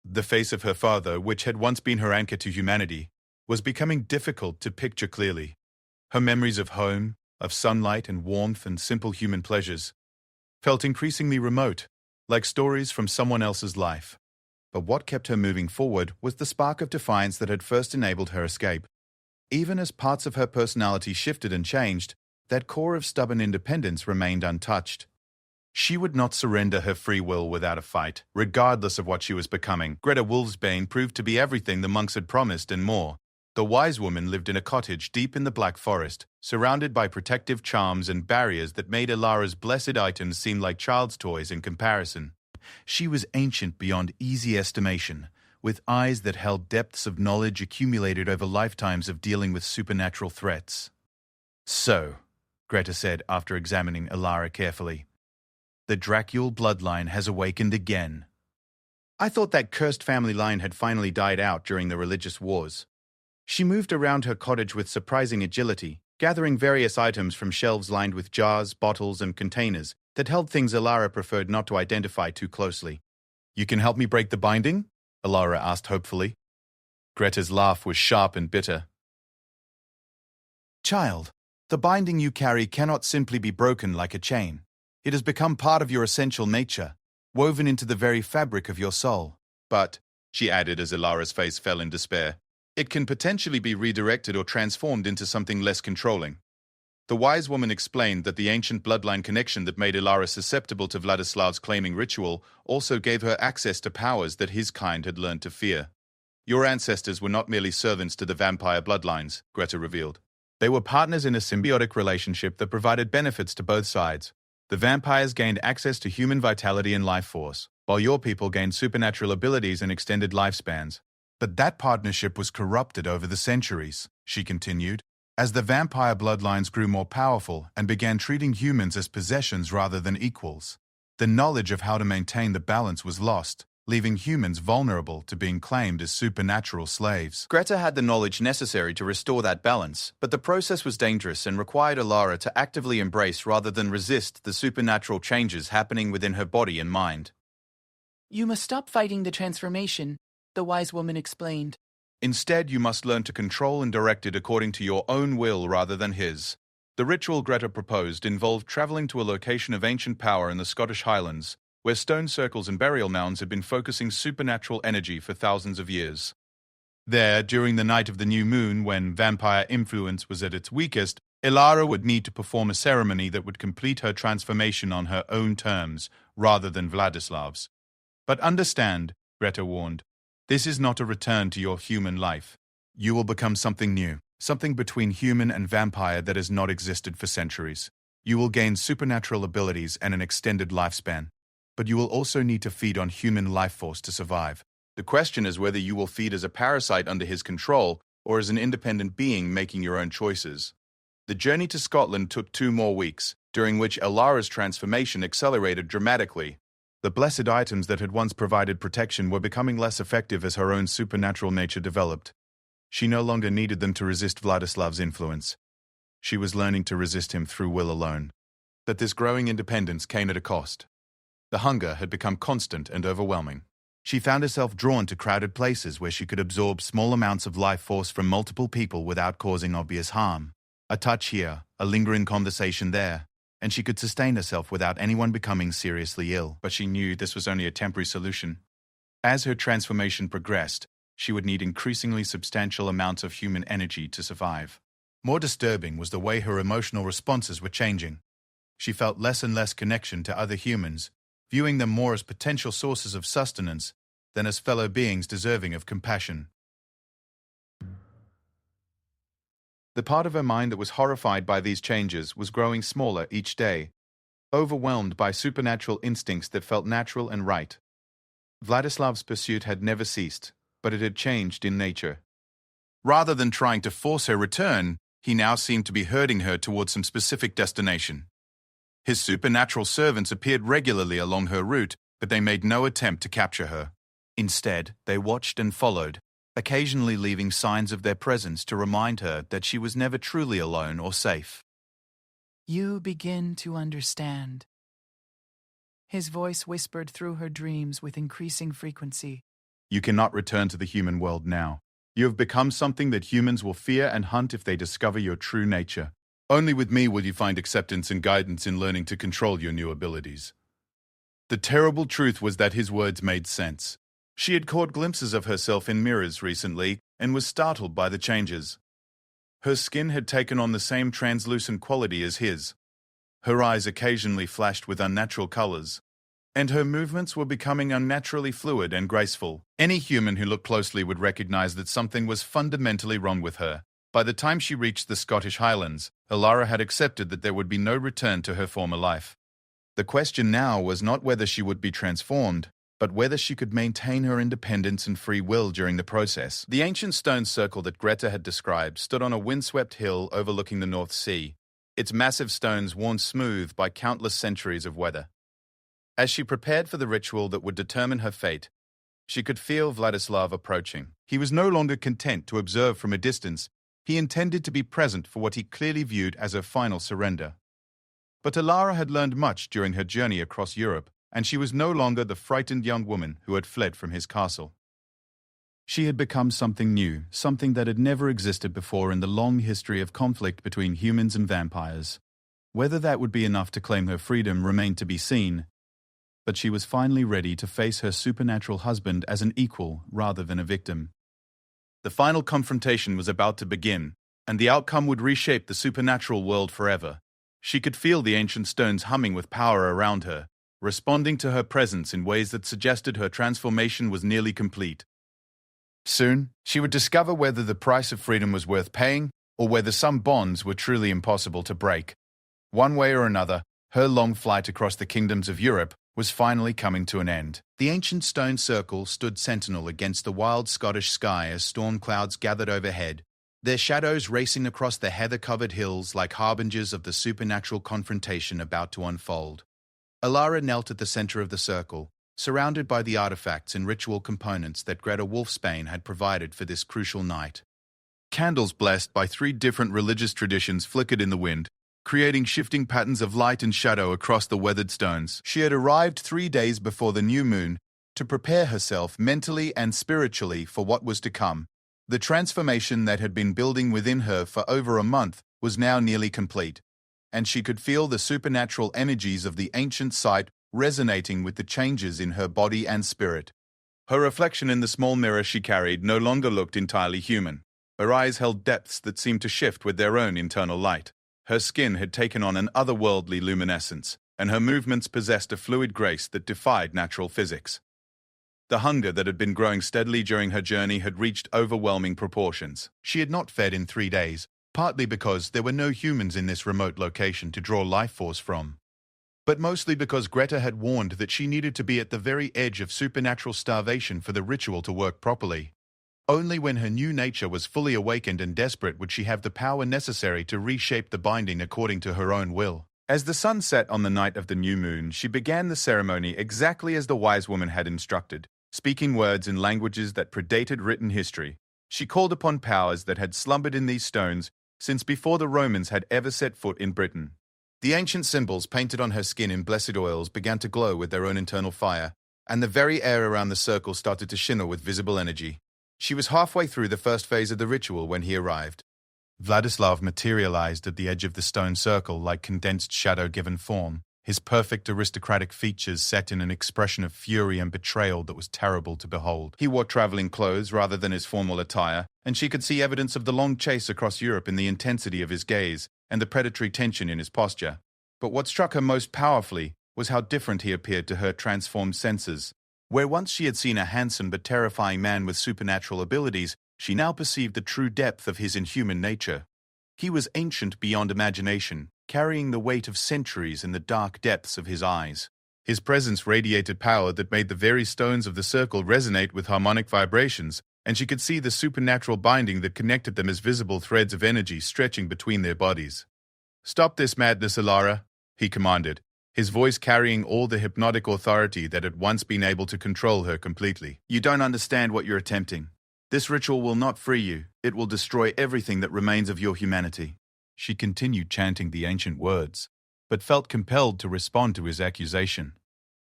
The face of her father, which had once been her anchor to humanity, was becoming difficult to picture clearly. Her memories of home, of sunlight and warmth and simple human pleasures, felt increasingly remote, like stories from someone else's life. But what kept her moving forward was the spark of defiance that had first enabled her escape. Even as parts of her personality shifted and changed, that core of stubborn independence remained untouched. She would not surrender her free will without a fight, regardless of what she was becoming. Greta Wolfsbane proved to be everything the monks had promised and more. The wise woman lived in a cottage deep in the Black Forest, surrounded by protective charms and barriers that made Ilara's blessed items seem like child's toys in comparison. She was ancient beyond easy estimation, with eyes that held depths of knowledge accumulated over lifetimes of dealing with supernatural threats. "So," Greta said after examining Ilara carefully, "the Dracul bloodline has awakened again. I thought that cursed family line had finally died out during the religious wars." She moved around her cottage with surprising agility, gathering various items from shelves lined with jars, bottles, and containers that held things Ilara preferred not to identify too closely. "You can help me break the binding?" Ilara asked hopefully. Greta's laugh was sharp and bitter. Child, the binding you carry cannot simply be broken like a chain. It has become part of your essential nature, woven into the very fabric of your soul. But, she added as Ilara's face fell in despair, it can potentially be redirected or transformed into something less controlling. The wise woman explained that the ancient bloodline connection that made Ilara susceptible to Vladislav's claiming ritual also gave her access to powers that his kind had learned to fear. Your ancestors were not merely servants to the vampire bloodlines, Greta revealed. They were partners in a symbiotic relationship that provided benefits to both sides. The vampires gained access to human vitality and life force, while your people gained supernatural abilities and extended lifespans. But that partnership was corrupted over the centuries, she continued. As the vampire bloodlines grew more powerful and began treating humans as possessions rather than equals, the knowledge of how to maintain the balance was lost, leaving humans vulnerable to being claimed as supernatural slaves. Greta had the knowledge necessary to restore that balance, but the process was dangerous and required Ilara to actively embrace rather than resist the supernatural changes happening within her body and mind. You must stop fighting the transformation, the wise woman explained. Instead, you must learn to control and direct it according to your own will rather than his. The ritual Greta proposed involved traveling to a location of ancient power in the Scottish Highlands, where stone circles and burial mounds had been focusing supernatural energy for thousands of years. There, during the night of the new moon, when vampire influence was at its weakest, Ilara would need to perform a ceremony that would complete her transformation on her own terms, rather than Vladislav's. But understand, Greta warned, this is not a return to your human life. You will become something new, something between human and vampire that has not existed for centuries. You will gain supernatural abilities and an extended lifespan. But you will also need to feed on human life force to survive. The question is whether you will feed as a parasite under his control or as an independent being making your own choices. The journey to Scotland took 2 more weeks, during which Ilara's transformation accelerated dramatically. The blessed items that had once provided protection were becoming less effective as her own supernatural nature developed. She no longer needed them to resist Vladislav's influence. She was learning to resist him through will alone. But this growing independence came at a cost. The hunger had become constant and overwhelming. She found herself drawn to crowded places where she could absorb small amounts of life force from multiple people without causing obvious harm. A touch here, a lingering conversation there, and she could sustain herself without anyone becoming seriously ill. But she knew this was only a temporary solution. As her transformation progressed, she would need increasingly substantial amounts of human energy to survive. More disturbing was the way her emotional responses were changing. She felt less and less connection to other humans, viewing them more as potential sources of sustenance than as fellow beings deserving of compassion. The part of her mind that was horrified by these changes was growing smaller each day, overwhelmed by supernatural instincts that felt natural and right. Vladislav's pursuit had never ceased, but it had changed in nature. Rather than trying to force her return, he now seemed to be herding her towards some specific destination. His supernatural servants appeared regularly along her route, but they made no attempt to capture her. Instead, they watched and followed, occasionally leaving signs of their presence to remind her that she was never truly alone or safe. You begin to understand. His voice whispered through her dreams with increasing frequency. You cannot return to the human world now. You have become something that humans will fear and hunt if they discover your true nature. Only with me will you find acceptance and guidance in learning to control your new abilities. The terrible truth was that his words made sense. She had caught glimpses of herself in mirrors recently and was startled by the changes. Her skin had taken on the same translucent quality as his. Her eyes occasionally flashed with unnatural colors, and her movements were becoming unnaturally fluid and graceful. Any human who looked closely would recognize that something was fundamentally wrong with her. By the time she reached the Scottish Highlands, Ilara had accepted that there would be no return to her former life. The question now was not whether she would be transformed, but whether she could maintain her independence and free will during the process. The ancient stone circle that Greta had described stood on a windswept hill overlooking the North Sea, its massive stones worn smooth by countless centuries of weather. As she prepared for the ritual that would determine her fate, she could feel Vladislav approaching. He was no longer content to observe from a distance. He intended to be present for what he clearly viewed as her final surrender. But Ilara had learned much during her journey across Europe, and she was no longer the frightened young woman who had fled from his castle. She had become something new, something that had never existed before in the long history of conflict between humans and vampires. Whether that would be enough to claim her freedom remained to be seen, but she was finally ready to face her supernatural husband as an equal rather than a victim. The final confrontation was about to begin, and the outcome would reshape the supernatural world forever. She could feel the ancient stones humming with power around her, responding to her presence in ways that suggested her transformation was nearly complete. Soon, she would discover whether the price of freedom was worth paying, or whether some bonds were truly impossible to break. One way or another, her long flight across the kingdoms of Europe was finally coming to an end. The ancient stone circle stood sentinel against the wild Scottish sky as storm clouds gathered overhead, their shadows racing across the heather-covered hills like harbingers of the supernatural confrontation about to unfold. Alara knelt at the center of the circle, surrounded by the artifacts and ritual components that Greta Wolfsbane had provided for this crucial night. Candles blessed by 3 different religious traditions flickered in the wind, creating shifting patterns of light and shadow across the weathered stones. She had arrived 3 days before the new moon to prepare herself mentally and spiritually for what was to come. The transformation that had been building within her for over a month was now nearly complete, and she could feel the supernatural energies of the ancient site resonating with the changes in her body and spirit. Her reflection in the small mirror she carried no longer looked entirely human. Her eyes held depths that seemed to shift with their own internal light. Her skin had taken on an otherworldly luminescence, and her movements possessed a fluid grace that defied natural physics. The hunger that had been growing steadily during her journey had reached overwhelming proportions. She had not fed in 3 days, partly because there were no humans in this remote location to draw life force from, but mostly because Greta had warned that she needed to be at the very edge of supernatural starvation for the ritual to work properly. Only when her new nature was fully awakened and desperate would she have the power necessary to reshape the binding according to her own will. As the sun set on the night of the new moon, she began the ceremony exactly as the wise woman had instructed, speaking words in languages that predated written history. She called upon powers that had slumbered in these stones since before the Romans had ever set foot in Britain. The ancient symbols painted on her skin in blessed oils began to glow with their own internal fire, and the very air around the circle started to shimmer with visible energy. She was halfway through the first phase of the ritual when he arrived. Vladislav materialized at the edge of the stone circle like condensed shadow given form, his perfect aristocratic features set in an expression of fury and betrayal that was terrible to behold. He wore traveling clothes rather than his formal attire, and she could see evidence of the long chase across Europe in the intensity of his gaze and the predatory tension in his posture. But what struck her most powerfully was how different he appeared to her transformed senses. Where once she had seen a handsome but terrifying man with supernatural abilities, she now perceived the true depth of his inhuman nature. He was ancient beyond imagination, carrying the weight of centuries in the dark depths of his eyes. His presence radiated power that made the very stones of the circle resonate with harmonic vibrations, and she could see the supernatural binding that connected them as visible threads of energy stretching between their bodies. "Stop this madness, Alara," he commanded, his voice carrying all the hypnotic authority that had once been able to control her completely. "You don't understand what you're attempting. This ritual will not free you. It will destroy everything that remains of your humanity." She continued chanting the ancient words, but felt compelled to respond to his accusation.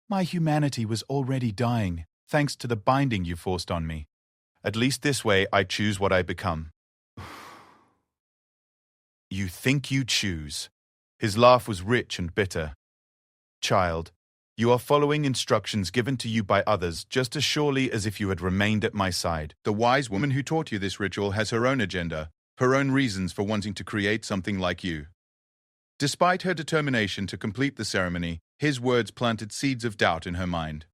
"My humanity was already dying, thanks to the binding you forced on me. At least this way I choose what I become." "You think you choose." His laugh was rich and bitter. "Child, you are following instructions given to you by others just as surely as if you had remained at my side. The wise woman who taught you this ritual has her own agenda, her own reasons for wanting to create something like you." Despite her determination to complete the ceremony, his words planted seeds of doubt in her mind.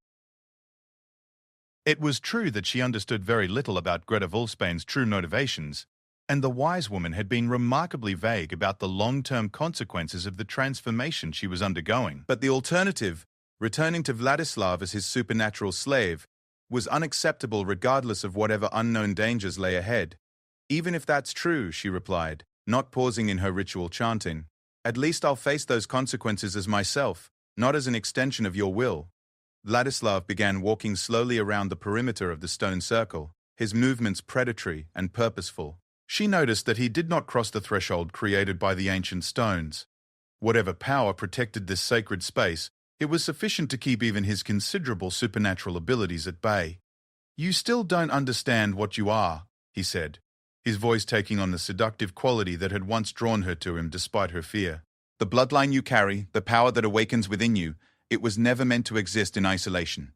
It was true that she understood very little about Greta Wolfsbane's true motivations, and the wise woman had been remarkably vague about the long-term consequences of the transformation she was undergoing. But the alternative, returning to Vladislav as his supernatural slave, was unacceptable regardless of whatever unknown dangers lay ahead. "Even if that's true," she replied, not pausing in her ritual chanting, "at least I'll face those consequences as myself, not as an extension of your will." Vladislav began walking slowly around the perimeter of the stone circle, his movements predatory and purposeful. She noticed that he did not cross the threshold created by the ancient stones. Whatever power protected this sacred space, it was sufficient to keep even his considerable supernatural abilities at bay. "You still don't understand what you are," he said, his voice taking on the seductive quality that had once drawn her to him despite her fear. "The bloodline you carry, the power that awakens within you, it was never meant to exist in isolation.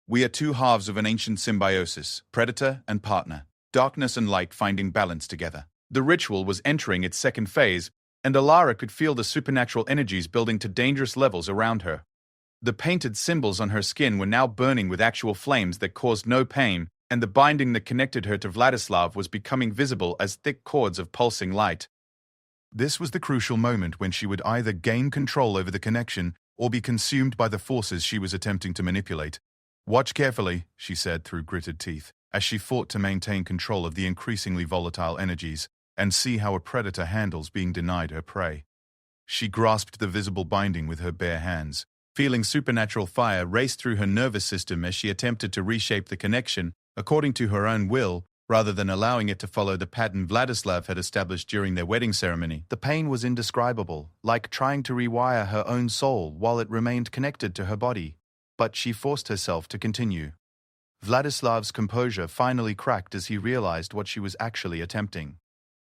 We are two halves of an ancient symbiosis, predator and partner, darkness and light finding balance together." The ritual was entering its second phase, and Alara could feel the supernatural energies building to dangerous levels around her. The painted symbols on her skin were now burning with actual flames that caused no pain, and the binding that connected her to Vladislav was becoming visible as thick cords of pulsing light. This was the crucial moment when she would either gain control over the connection or be consumed by the forces she was attempting to manipulate. "Watch carefully," she said through gritted teeth, as she fought to maintain control of the increasingly volatile energies, and see how a predator handles being denied her prey. She grasped the visible binding with her bare hands, feeling supernatural fire race through her nervous system as she attempted to reshape the connection according to her own will, rather than allowing it to follow the pattern Vladislav had established during their wedding ceremony. The pain was indescribable, like trying to rewire her own soul while it remained connected to her body. But she forced herself to continue. Vladislav's composure finally cracked as he realized what she was actually attempting.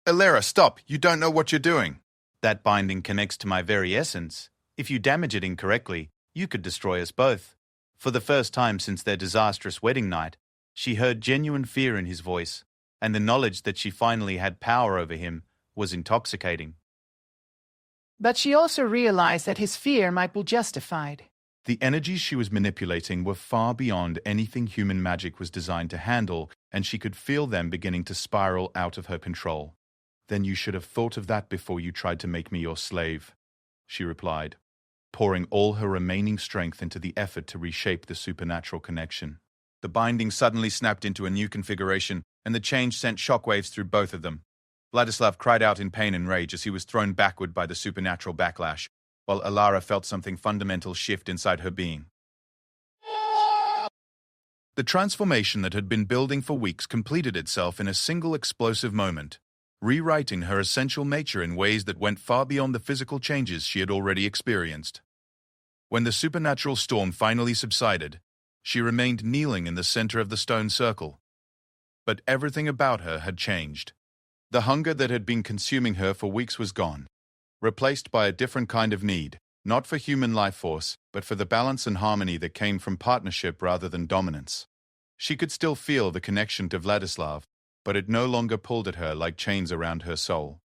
"Alara, stop! You don't know what you're doing!" "That binding connects to my very essence. If you damage it incorrectly, you could destroy us both." For the first time since their disastrous wedding night, she heard genuine fear in his voice, and the knowledge that she finally had power over him was intoxicating. But she also realized that his fear might be justified. The energies she was manipulating were far beyond anything human magic was designed to handle, and she could feel them beginning to spiral out of her control. "Then you should have thought of that before you tried to make me your slave," she replied, pouring all her remaining strength into the effort to reshape the supernatural connection. The binding suddenly snapped into a new configuration, and the change sent shockwaves through both of them. Vladislav cried out in pain and rage as he was thrown backward by the supernatural backlash, while Alara felt something fundamental shift inside her being. The transformation that had been building for weeks completed itself in a single explosive moment, rewriting her essential nature in ways that went far beyond the physical changes she had already experienced. When the supernatural storm finally subsided, she remained kneeling in the center of the stone circle. But everything about her had changed. The hunger that had been consuming her for weeks was gone, replaced by a different kind of need, not for human life force, but for the balance and harmony that came from partnership rather than dominance. She could still feel the connection to Vladislav, but it no longer pulled at her like chains around her soul.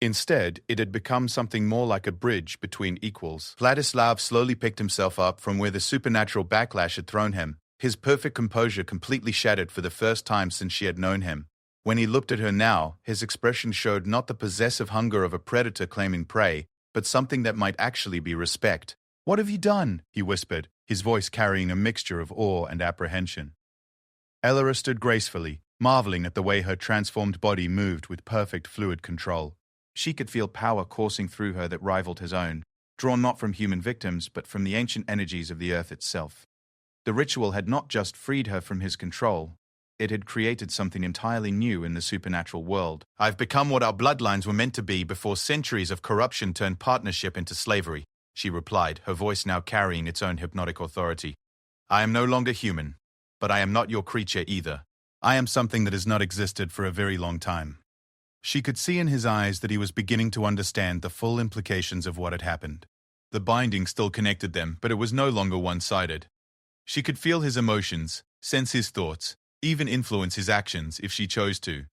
Instead, it had become something more like a bridge between equals. Vladislav slowly picked himself up from where the supernatural backlash had thrown him, his perfect composure completely shattered for the first time since she had known him. When he looked at her now, his expression showed not the possessive hunger of a predator claiming prey, but something that might actually be respect. "What have you done?" he whispered, his voice carrying a mixture of awe and apprehension. Alara stood gracefully, marveling at the way her transformed body moved with perfect fluid control. She could feel power coursing through her that rivaled his own, drawn not from human victims, but from the ancient energies of the earth itself. The ritual had not just freed her from his control, it had created something entirely new in the supernatural world. "I've become what our bloodlines were meant to be before centuries of corruption turned partnership into slavery," she replied, her voice now carrying its own hypnotic authority. "I am no longer human, but I am not your creature either. I am something that has not existed for a very long time." She could see in his eyes that he was beginning to understand the full implications of what had happened. The binding still connected them, but it was no longer one-sided. She could feel his emotions, sense his thoughts, even influence his actions if she chose to.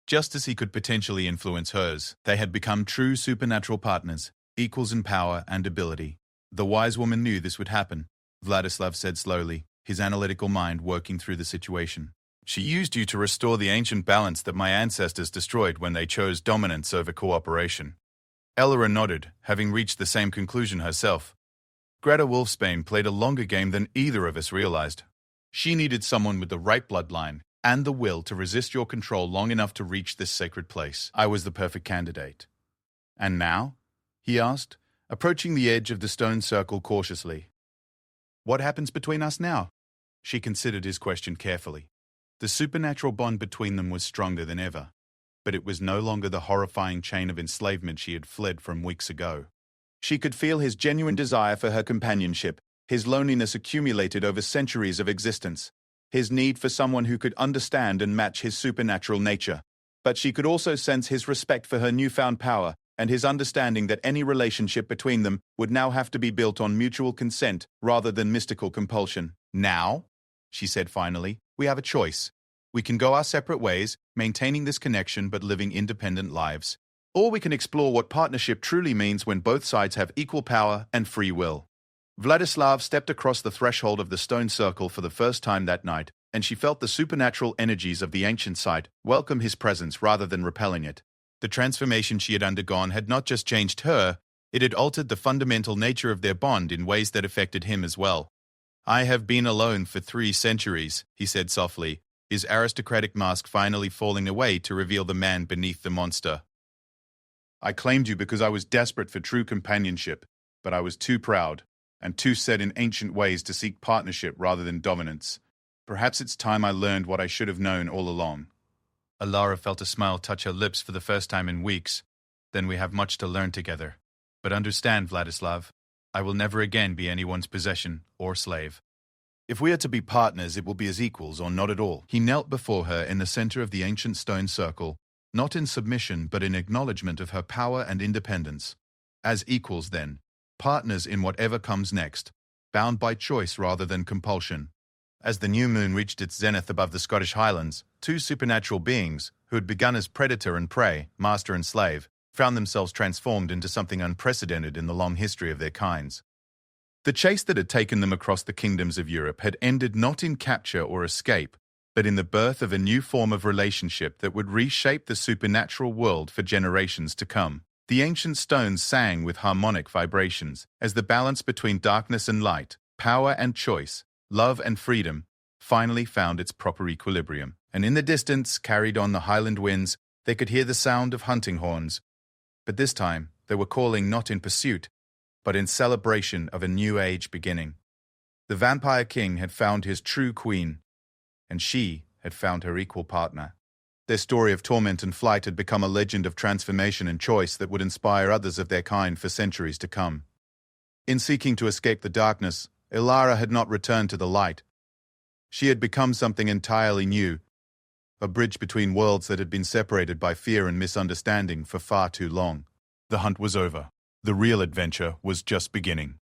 Just as he could potentially influence hers, they had become true supernatural partners, equals in power and ability. "The wise woman knew this would happen," Vladislav said slowly, his analytical mind working through the situation. "She used you to restore the ancient balance that my ancestors destroyed when they chose dominance over cooperation." Alara nodded, having reached the same conclusion herself. Greta Wolfsbane played a longer game than either of us realized. She needed someone with the right bloodline and the will to resist your control long enough to reach this sacred place. I was the perfect candidate. "And now?" he asked, approaching the edge of the stone circle cautiously. "What happens between us now?" She considered his question carefully. The supernatural bond between them was stronger than ever, but it was no longer the horrifying chain of enslavement she had fled from weeks ago. She could feel his genuine desire for her companionship, his loneliness accumulated over centuries of existence, his need for someone who could understand and match his supernatural nature. But she could also sense his respect for her newfound power and his understanding that any relationship between them would now have to be built on mutual consent rather than mystical compulsion. "Now," she said finally, "we have a choice. We can go our separate ways, maintaining this connection but living independent lives. Or we can explore what partnership truly means when both sides have equal power and free will." Vladislav stepped across the threshold of the stone circle for the first time that night, and she felt the supernatural energies of the ancient site welcome his presence rather than repelling it. The transformation she had undergone had not just changed her, it had altered the fundamental nature of their bond in ways that affected him as well. "I have been alone for 3 centuries, he said softly, his aristocratic mask finally falling away to reveal the man beneath the monster. "I claimed you because I was desperate for true companionship, but I was too proud and too set in ancient ways to seek partnership rather than dominance. Perhaps it's time I learned what I should have known all along." Alara felt a smile touch her lips for the first time in weeks. "Then we have much to learn together. But understand, Vladislav, I will never again be anyone's possession or slave. If we are to be partners, it will be as equals or not at all." He knelt before her in the center of the ancient stone circle, not in submission but in acknowledgement of her power and independence. As equals, then, partners in whatever comes next, bound by choice rather than compulsion. As the new moon reached its zenith above the Scottish Highlands, 2 supernatural beings, who had begun as predator and prey, master and slave, found themselves transformed into something unprecedented in the long history of their kinds. The chase that had taken them across the kingdoms of Europe had ended not in capture or escape, but in the birth of a new form of relationship that would reshape the supernatural world for generations to come. The ancient stones sang with harmonic vibrations, as the balance between darkness and light, power and choice, love and freedom, finally found its proper equilibrium. And in the distance, carried on the highland winds, they could hear the sound of hunting horns. But this time, they were calling not in pursuit, but in celebration of a new age beginning. The Vampire King had found his true queen, and she had found her equal partner. Their story of torment and flight had become a legend of transformation and choice that would inspire others of their kind for centuries to come. In seeking to escape the darkness, Ilara had not returned to the light. She had become something entirely new, a bridge between worlds that had been separated by fear and misunderstanding for far too long. The hunt was over. The real adventure was just beginning.